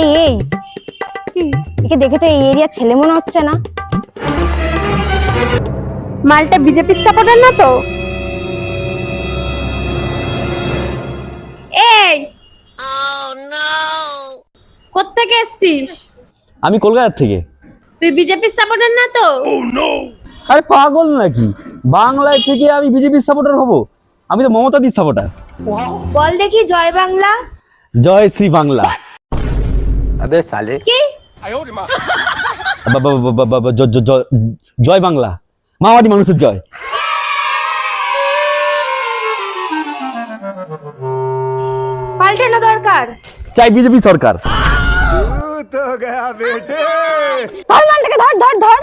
এই এই একে দেখে তো এই এরিয়া ছেলে মনে হচ্ছে না। মালটা বিজেপি সাপোর্টার না তো? এই কোত্থেকে এসছিস? আমি কলকাতা থেকে। তুই বিজেপির সাপোর্টার না তো? আরে পাগল নাকি, বাংলায় থেকে আমি বিজেপির সাপোর্টার হব? আমি তো মমতাদির সাপোর্টার। বল দেখি জয় বাংলা। জয় শ্রী বাংলা। अबे साले কি? জয় বাংলা, মাওয়ারি মানুষের জয়। পাল্টানো দরকার। চাই বিজেপি সরকার। तो गया बेटे। ধর মালটাকে, ধর ধর ধর।